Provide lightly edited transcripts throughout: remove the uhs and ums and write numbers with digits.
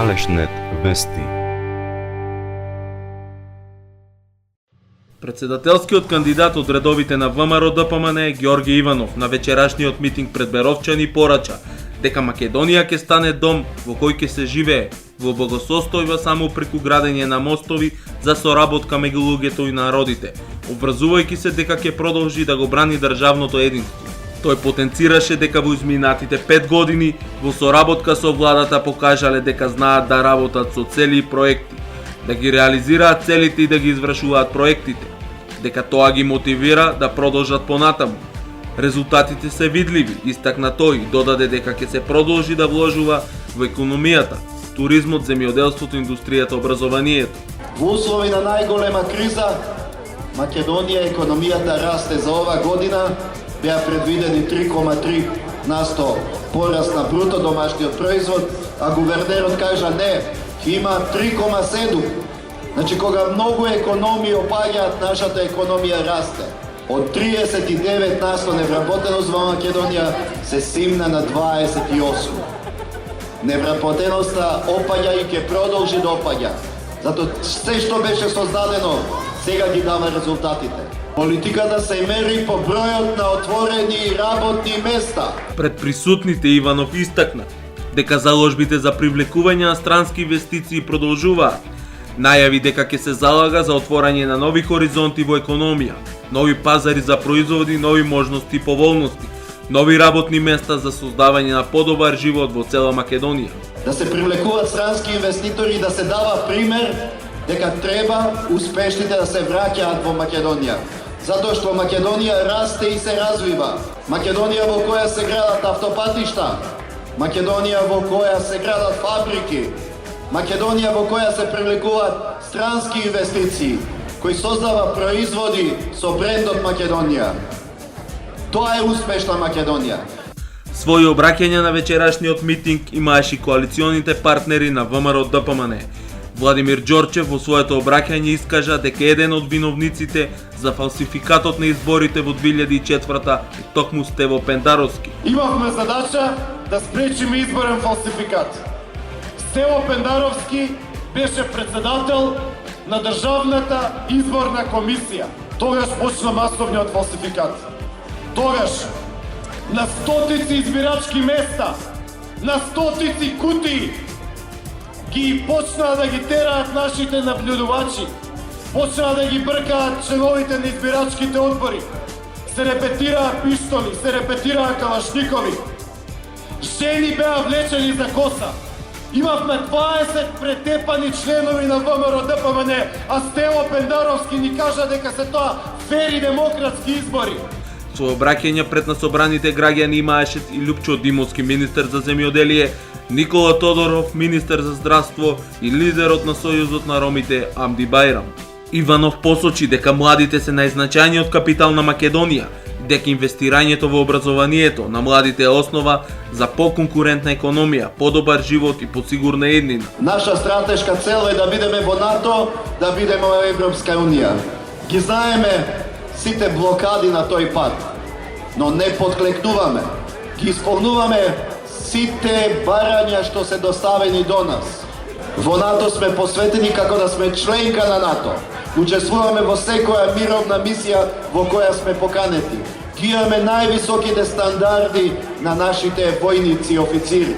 Алешнет вести. Председателскиот кандидат од редовите на ВМРО-ДПМН Ѓорги Иванов на вечерашниот митинг пред Беровчани порача дека Македонија ќе стане дом во кој ќе се живее во благосостојба само преку градење на мостови за соработка меѓу луѓето и народите, обврзувајќи се дека ќе продолжи да го брани државното единство. Тој потенцираше дека во изминатите 5 години во соработка со владата покажале дека знаат да работат со цели и проекти, да ги реализираат целите и да ги извршуваат проектите, дека тоа ги мотивира да продолжат понатаму. Резултатите се видливи, истакна тој, додаде дека ќе се продолжи да вложува во економијата, туризмот, земјоделството, индустријата, образованието. Во услови на најголема криза, Македонија економијата расте за ова година, беа предвидени 3,3% пораст на бруто домашниот производ, а гувернерот кажа не, ќе има 3,7%. Значи, кога многу економии опаѓаат, нашата економија расте. Од 39% невработеност во Македонија се симна на 28%. Невработеноста опаѓа и ќе продолжи да опаѓа. Затоа се што беше создадено, сега ги дава резултатите. Политиката се мери по бројот на отворени работни места. Пред присутните Иванов истакна дека заложбите за привлекување на странски инвестиции продолжуваат. Најави дека ќе се залага за отворање на нови хоризонти во економија, нови пазари за производи, нови можности и поволности, нови работни места за создавање на подобар живот во цела Македонија. Да се привлекуваат странски инвеститори и да се дава пример дека треба успешните да се враќаат во Македонија. Затоа што Македонија расте и се развива. Македонија во која се градат автопатишта, Македонија во која се градат фабрики, Македонија во која се привлекуваат странски инвестиции, кои создава производи со брендот Македонија. Тоа е успешна Македонија. Своји обраќања на вечерашниот митинг имаеше коалиционите партнери на ВМРО-ДПМН. Владимир Ѓорчев во своето обраќање искажа дека еден од виновниците за фалсификатот на изборите во 2004 е токму Стево Пендаровски. Имавме задача да спречиме изборен фалсификат. Стево Пендаровски беше председател на Државната изборна комисија. Тогаш почна масовниот фалсификат. Тогаш на стотици избирачки места, на стотици кутии ги почнаа да ги тераат нашите наблюдувачи, почнаа да ги бркаат членовите на избирачките одбори, се репетираа пиштоли, се репетираа калашникови, жени беа влечени за коса. Имавме 20 претепани членови на ВМРО-ДПМН, а Стево Пендаровски ни кажа дека се тоа фери демократски избори. Со обраќање пред на собраните граѓани имаеше и Лјупчо Димовски, министер за земјоделие, Никола Тодоров, министер за здравство и лидерот на Сојузот на ромите Амди Бајрам. Иванов посочи дека младите се најзначајниот капитал на Македонија, дека инвестирањето во образованието на младите е основа за поконкурентна економија, подобар живот и посигурна еднина. Наша стратешка цел е да бидеме во НАТО, да бидеме во Европска унија. Ги знаеме сите блокади на тој пат, но не подклекнуваме. Ги исполнуваме сите барања што се доставени до нас. Во НАТО сме посветени како да сме членка на НАТО. Учествуваме во секоја мировна мисија во која сме поканети. Ги имаме највисоките стандарди на нашите војници и официри.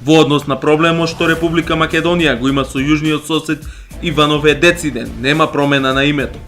Во однос на проблемот што Република Македонија го има со јужниот сосед, Иванов е дециден, нема промена на името.